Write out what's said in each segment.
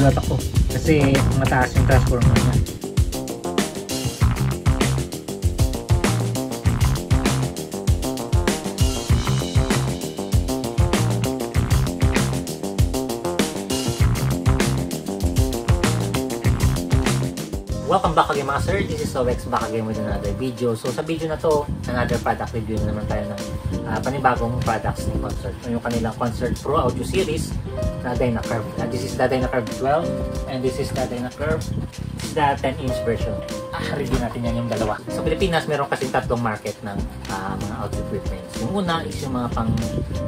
nagulat ako kasi mataas yung transformer niya. Welcome back again mga sir, this is Owex back again with another video. So sa video na to, another product review na naman tayo ng panibagong products ni Concert. Yung kanilang Concert Pro Audio Series na Dynacurve. This is the Dynacurve 12 and this is the Dynacurve, this is the 10-inch version. Review natin yan yung dalawa. Sa Pilipinas, meron kasing tatlong market ng mga audio equipments. Yung una is yung mga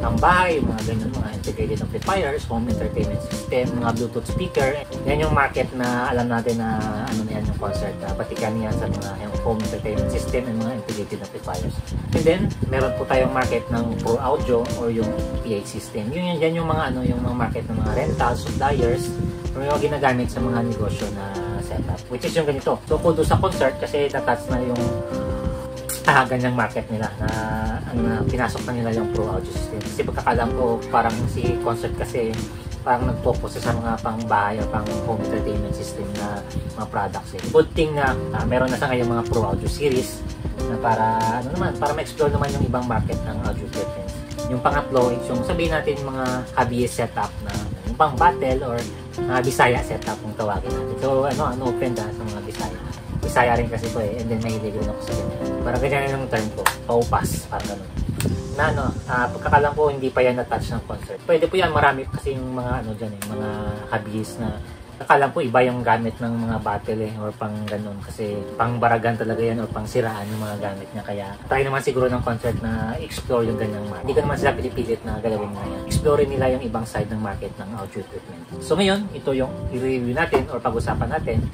pang-bahay, yung mga ganyan, mga integrated amplifiers, home entertainment system, mga Bluetooth speaker. Yan yung market na alam natin na ano na yan yung Concert. Batikan yan sa mga yung home entertainment system and mga integrated amplifiers. And then, meron po tayong market ng Pro Audio or yung PA system. Yan yung mga ano, yung mga market ng mga rentals, suppliers, or yung ginagamit sa mga negosyo na setup, which is yung ganito. So kung doon sa Concert, kasi natouch na yung ganyang market nila na pinasok na nila yung Pro Audio system. Kasi pagkakalam ko, parang si Concert kasi parang nag-focus sa mga pang-bahay o pang-home entertainment system na mga products. Good thing na meron na sa ngayon mga Pro Audio series na para ma-explore naman yung ibang market ng audio equipment. Yung pangatlo is yung sabihin natin mga hobbyist setup na yung pang-battle or Bisaya setup kung tawagin natin. So no offend sa mga Bisaya. Bisaya rin kasi ko and then mahilig rin ako sa ganyan. Parang ganyan yung term ko, paupas, parang gano'n. Na pagkakalam ko hindi pa yan na-touch ng Concert. Pwede po yan, marami kasi yung mga dyan mga hobbyist na akala ko iba yung gamit ng mga battle or pang ganun kasi pang baragan talaga yan or pang siraan yung mga gamit niya. Kaya try naman siguro ng Concert na explore yung ganyang market. Hindi ko naman sila pinipilit na galawin nga yan. Explore nila yung ibang side ng market ng audio equipment. So ngayon, ito yung i-review natin or pag-usapan natin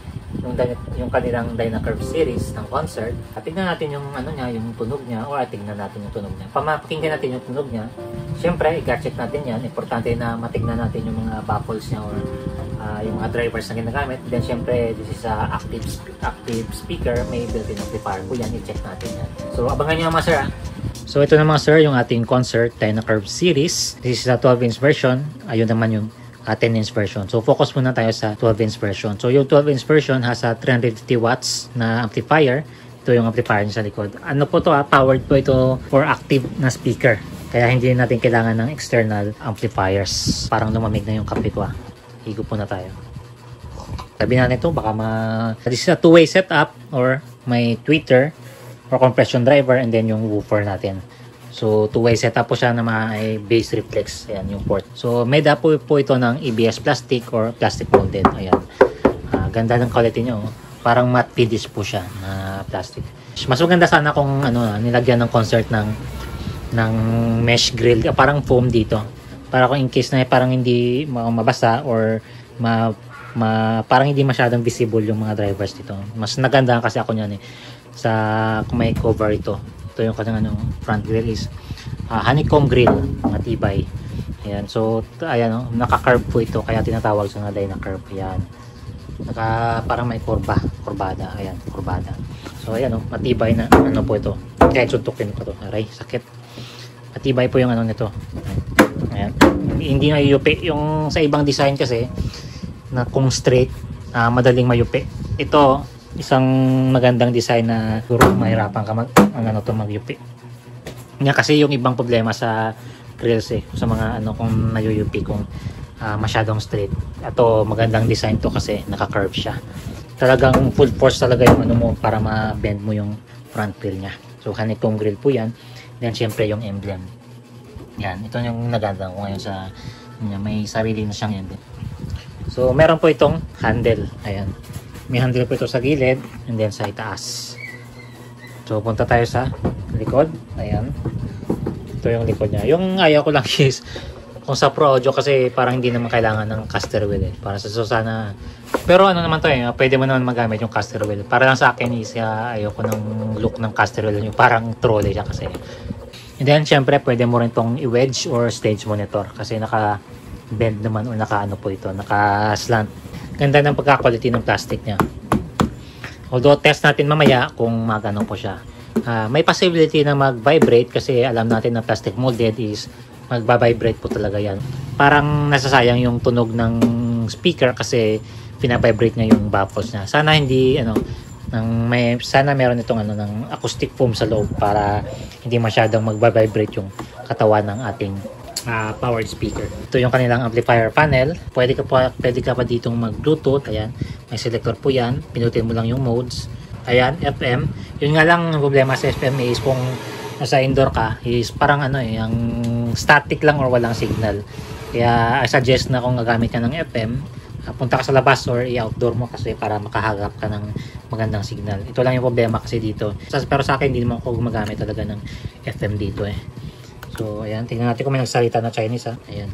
yung kanilang Dynacurve series ng Concert. At tignan natin yung yung tunog niya or tignan natin yung tunog niya. Pamapakinggan natin yung tunog niya. Siyempre, i-check natin yan. Importante na matignan natin yung mga baffles niya or yung mga drivers na ginagamit. Then syempre, this is active speaker, may built-in amplifier po yan. I-check natin yan. So abangan nyo mga sir. So ito na mga sir, yung ating Concert Dynacurve series. This is a 12-inch version. Ayun naman yung 10-inch version. So focus muna tayo sa 12-inch version. So yung 12-inch version has a 350 watts na amplifier. Ito yung amplifier niya sa likod. Ano po to powered po ito for active na speaker. Kaya hindi natin kailangan ng external amplifiers. Parang lumamig na yung kape ko Higo po na tayo. Sabi natin ito, baka this is a two-way setup or may tweeter or compression driver and then yung woofer natin. So, two-way setup po siya na may bass reflex. Ayan, yung port. So, made up po ito ng ABS plastic or plastic molded. Ayan. Ganda ng quality nyo. Parang matte finish po siya na plastic. Mas maganda sana kung nilagyan ng Concert ng mesh grill. Parang foam dito. Para kung in case na parang hindi mabasa or parang hindi masyadong visible yung mga drivers dito. Mas naganda kasi ako niyan sa kung may cover ito. Ito yung kanyang front grill is honeycomb grill, matibay. Ayan, so ayan naka-curve po ito kaya tinatawag sa Dynacurve. Ayan. Parang may kurbada. Ayan, kurbada. So ayan matibay na po ito. Kahit suntukin ko to. Aray, sakit. Matibay po yung nito. Ayan. Hindi mayupi. Yung sa ibang design kasi na kung straight, madaling mayupi. Ito, isang magandang design na siguro mahirapan ka magyupi. Kasi yung ibang problema sa grills sa mga kung nayuyupi kung masyadong straight. Ito, magandang design to kasi naka-curve siya. Talagang full force talaga yung mo para ma-bend mo yung front grill niya. So, honeycomb grill po yan. Then, syempre yung emblem. Yan, ito yung naganda ko ngayon sa may sarili na siyang emblem. So, meron po itong handle. Ayan. May handle po ito sa gilid and then sa itaas. So, punta tayo sa likod. Ayan. Ito yung likod niya. Yung ayaw ko lang is kung sa Pro Audio kasi parang hindi naman kailangan ng caster wheel para sa Susana. Pero naman to pwede mo naman magamit yung caster wheel. Para lang sa akin is ayaw ko ng look ng caster wheel. Yung parang trolley siya kasi. And then, syempre, pwede mo rin itong i-wedge or stage monitor kasi naka-bend naman or po ito, naka-slant. Ganda ng pagka-quality ng plastic niya. Although, test natin mamaya kung magano po siya. May possibility na mag-vibrate kasi alam natin na plastic molded is magba-vibrate po talaga yan. Parang nasasayang yung tunog ng yung speaker kasi pina-vibrate niya yung baffles niya. Sana hindi sana meron itong ng acoustic foam sa loob para hindi masyadong magba-vibrate yung katawan ng ating powered speaker. Ito yung kanilang amplifier panel. Pwede ka pa ditong mag-Bluetooth. Ayan, may selector po yan. Pinutin mo lang yung modes. Ayan, FM. Yun nga lang problema sa FM is kung nasa indoor ka is parang ang static lang or walang signal. Kaya I suggest na kung gagamit ka ng FM, punta ka sa labas or i-outdoor mo kasi para makahagap ka ng magandang signal. Ito lang yung problema kasi dito. Pero sa akin, hindi naman ako gumagamit talaga ng FM dito eh. So, ayan. Tingnan natin kung may nagsalita na Chinese Ayan.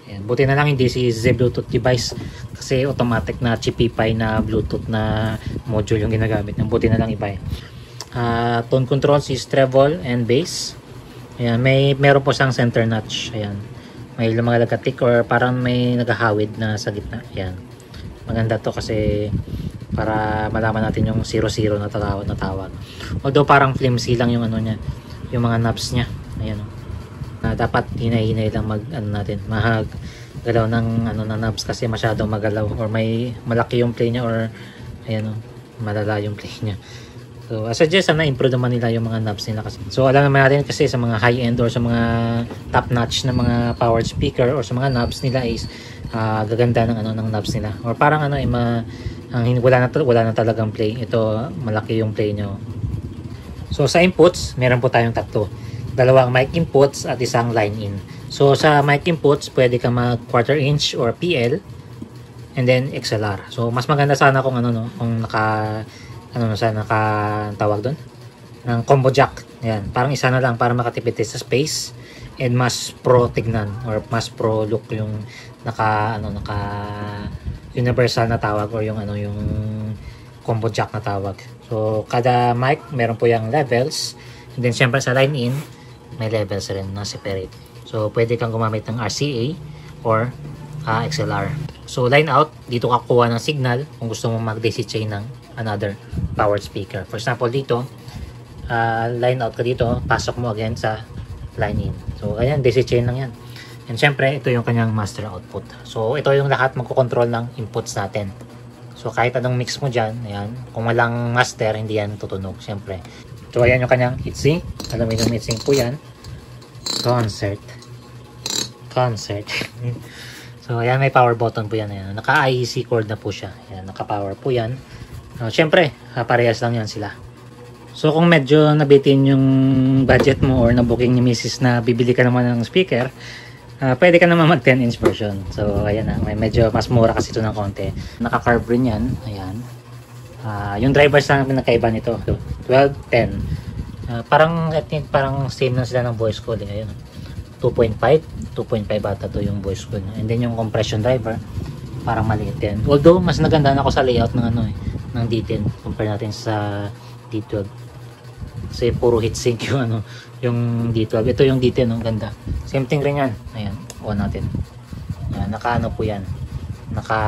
Ayan. Buti na lang hindi si Z Bluetooth device kasi automatic na Chippy-Pie na Bluetooth na module yung ginagamit. Buti na lang iba eh. Tone controls is treble and bass. Ayan, meron po siyang center notch. Ayan. May mga nagka-tick or parang may naghahawid na sa gitna. Ayan. Maganda to kasi para malaman natin yung 00 na tawag. Although parang flimsy lang yung niya, yung mga knobs niya. Ayan. Dapat hinay-hinay lang galaw ng knobs kasi masyadong magalaw or may malaki yung play niya or malala yung play niya. So, I suggest na improve naman nila yung mga knobs nila kasi. So, alam naman natin kasi sa mga high-end or sa mga top-notch na mga powered speaker or sa mga knobs nila is gaganda ng ng knobs nila. Or parang wala na talagang play. Ito, malaki yung play nyo. So, sa inputs, meron po tayong tatlo. Dalawang mic inputs at isang line in. So, sa mic inputs, pwede ka mag quarter inch or PL and then XLR. So, mas maganda sana kung kung tawag doon ng combo jack. Ayan, parang isa na lang para makatipid sa space and mas pro tignan or mas pro look yung naka universal na tawag or yung combo jack na tawag. So kada mic meron po yung levels and then syempre sa line in may levels rin na separate. So pwede kang gumamit ng RCA or XLR. So line out, dito ka kuha ng signal kung gusto mo mag-DC chain ng another powered speaker. For example dito, line out ka dito, pasok mo again sa line in. So ayan, DC chain lang yan. And syempre, ito yung kanyang master output. So ito yung lahat magkocontrol ng inputs natin. So kahit anong mix mo dyan, ayan, kung walang master, hindi yan tutunog, syempre. So ayan yung kanyang heatsink. Alam mo yung heatsink po yan. Concert. So ayan, may power button po yan. Ayan. Naka-IEC cord na po siya. Ayan, naka-power po yan. Syempre, parehas lang yan sila. So kung medyo nabitin yung budget mo or na-booking ni Mrs. na bibili ka naman ng speaker, pwede ka naman mag 10-inch version. So ayan na, may medyo mas mura kasi ito ng konti. Naka-carb rin yan. Ayan. Yung drivers lang pinakaiba nito. 12, 10. I think parang same na sila ng voice code. Ayan. 2.5 ata to yung voice code. And then yung compression driver, parang maliit din. Although mas naganda ako sa layout ng ng D10 compare natin sa D12. Kasi puro heatsink yung yung D12. Ito yung D10, ganda. Same thing rin yan. Ayan, on natin. Ayan, naka po yan. Naka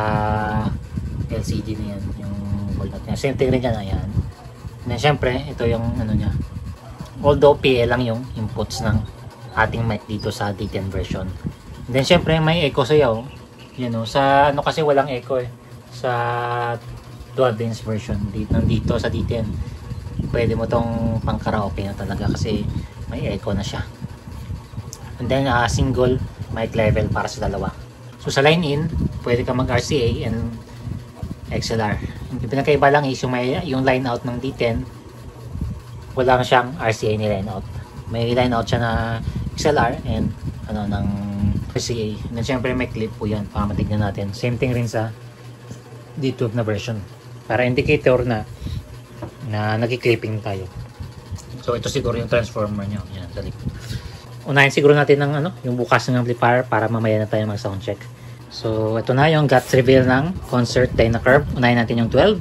LCD na yan, yung bold natin. Same thing rin yan, ayan. And then syempre, ito yung niya. Although PA lang yung inputs ng ating mic dito sa D10 version. And then syempre, may echo sayaw. Sa kasi walang echo eh. Sa 12-inch version dito sa D10 pwede mo tong pang karaoke na talaga kasi may echo na siya. And then single mic level para sa dalawa. So sa line in pwede ka mag RCA and XLR. Yung pinakaiba lang is yung line out ng D10 wala na siyang RCA ni line out. May line out siya na XLR and ng RCA. And then syempre may clip po yan para matignan natin. Same thing rin sa D12 na version. Para indicator na nagki-clipping tayo. So ito siguro yung transformer niya. Yan, sa likod. Unahin siguro natin ng yung bukas ng amplifier para mamaya na tayo mag-sound check. So ito na yung guts reveal ng Concert Dynacurve. Unahin natin yung 12.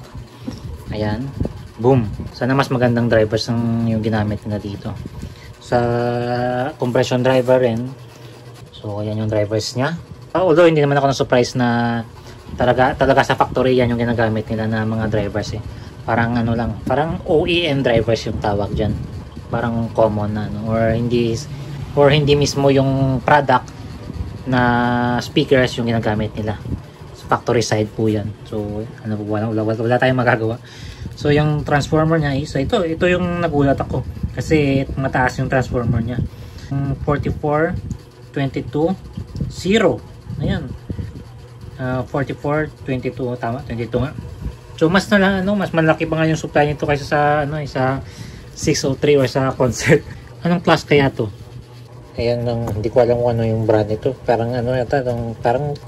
Ayan. Boom. Sana mas magandang drivers yung ginamit na dito. Sa compression driver rin. So ayan yung drivers niya. Although hindi naman ako na-surprise na talaga sa factory yan yung ginagamit nila na mga drivers eh. Parang parang OEM drivers yung tawag dyan. Parang common na or hindi mismo yung product na speakers yung ginagamit nila. Factory side po yan. So ano po, wala tayong magagawa. So yung transformer niya is ito yung nagulat ako kasi mataas yung transformer niya. 44 22 0. Ayan. 44 22 tama, 22 nga. So mas malaki pa nga yung supply nito kaysa sa sa 603 or sa concert. Anong class kaya to? Ayan lang, hindi ko alam kung ano yung brand nito. Parang parang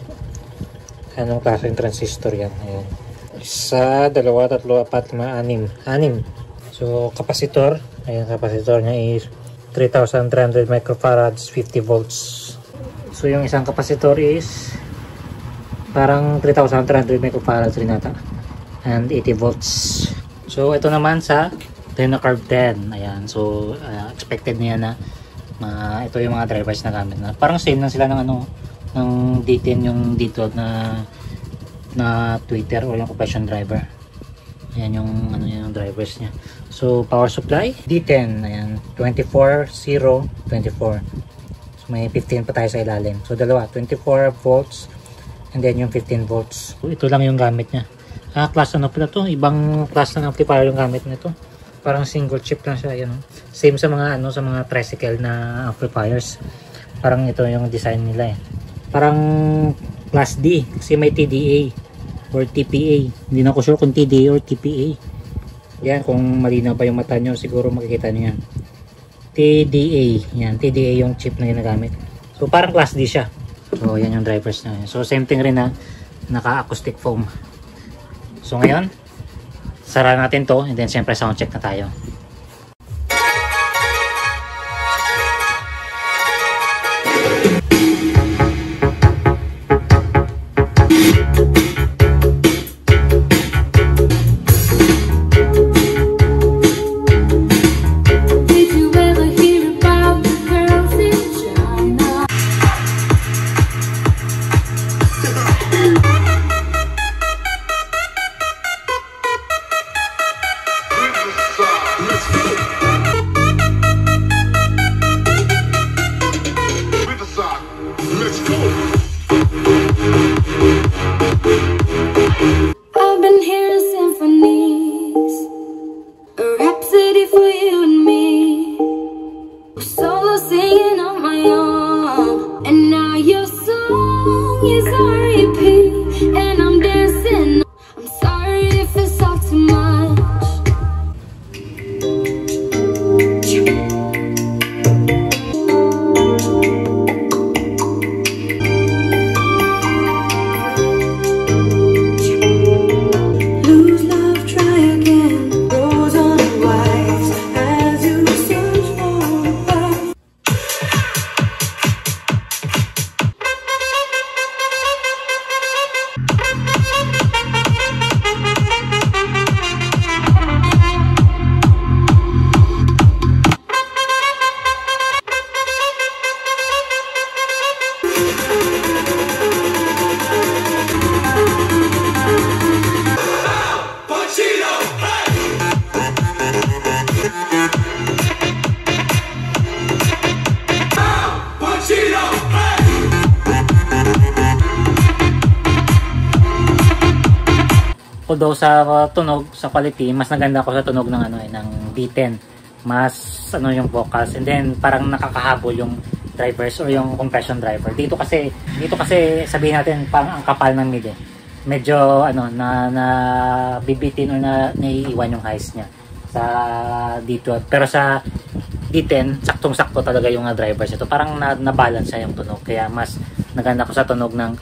anong klase yung transistor yan. Ayan. Isa, dalawa, tatlo, apat, lima, anim. So, kapasitor. Ayan, kapasitor niya is 3,300 microfarads, 50 volts. So, yung isang kapasitor is parang 3,300 microfarads rin ata. And 80 volts. So, ito naman sa Dynacarb 10. Ayan. So, expected niya na ito yung mga drivers na gamit na. Parang same lang sila ng ng D10 yung dito na Twitter o yung compression driver. Ayan yung drivers niya. So power supply D10, ayan 24/0/24. So may 15 pa tayo sa ilalim. So dalawa 24 volts and then yung 15 volts. So ito lang yung gamit niya. Class ano pala to? Ibang class ng amplifier yung gamit nito. Parang single chip lang siya, ayan. Same sa mga sa mga tricycle na amplifiers. Parang ito yung design nila eh. Parang class D kasi may TDA or TPA. Hindi na ako sure kung TDA or TPA. Yan, kung malinaw pa yung mata nyo siguro makikita nyo yan. TDA. Yan, TDA yung chip na ginagamit. So parang class D siya. So yan yung drivers na. So same thing rin na naka-acoustic foam. So ngayon, sara natin to and then siyempre sound check na tayo. Although sa tunog, sa quality, mas naganda ako sa tunog ng ng D10. Mas yung vocals, and then parang nakakahabol yung drivers or yung compression driver. Dito kasi sabihin natin parang ang kapal ng mid. Medyo na bibitin or naiiwan yung highs niya sa dito. Pero sa D10, saktong-sakto talaga yung drivers ito. Parang na-balance siya yung tunog. Kaya mas naganda ko sa tunog ng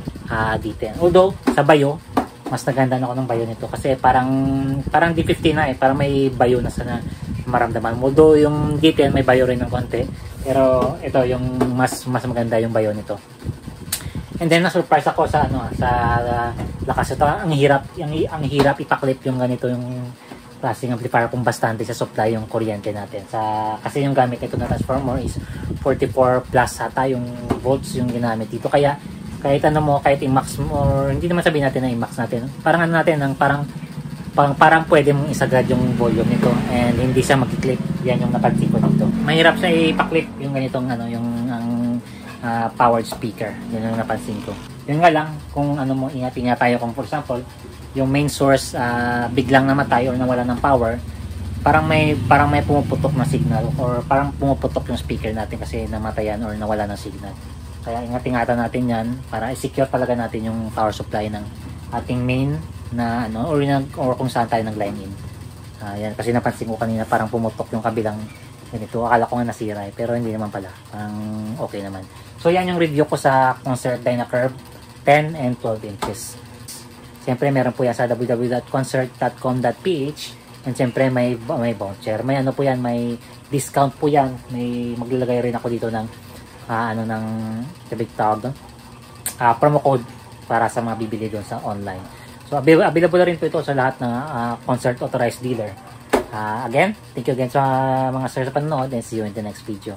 D10. Although sa bayo, mas naganda na ako ng bayo nito kasi parang D15 na parang may bayo na sana maramdaman. Although yung D10 may bayo rin ng konti, pero ito yung mas maganda yung bayo nito. And then na-surprise ako sa lakas ito. Ang hirap ipaklip yung ganito yung klaseng amplifier kung bastante sa supply yung kuryente natin. Kasi yung gamit nito na transformer is 44 plus ata yung volts yung ginamit dito. Kaya kahit kahit i-max mo, or hindi naman sabihin natin na i-max natin. Parang parang pwede mong isagad yung volume nito and hindi siya mag-clip. Yan yung napansin ko dito. Mahirap siya i-clip yung ganitong powered speaker. Yun ang napansin ko. Yun nga lang, kung ano mo, ingat-ingat tayo kung for example, yung main source biglang namatay or nawala ng power, parang may pumuputok na signal or parang pumuputok yung speaker natin kasi namatayan or nawala ng signal. Kaya ingat-ingatan natin yan para i-secure talaga natin yung power supply ng ating main na ano or kung saan tayo nag-line in. Yan, kasi napansin ko kanina parang pumutok yung kabilang ganito. Akala ko nga nasira pero hindi naman pala. Parang okay naman. So yan yung review ko sa Concert Dynacurve 10 and 12 inches. Siyempre meron po yan sa www.concert.com.ph and siyempre may voucher. May ano po yan, may discount po yan. May maglalagay rin ako dito ng ng promo code para sa mga bibili doon sa online. So available rin po ito sa lahat ng Concert authorized dealer. Again, thank you again sa mga sir sa panonood and see you in the next video.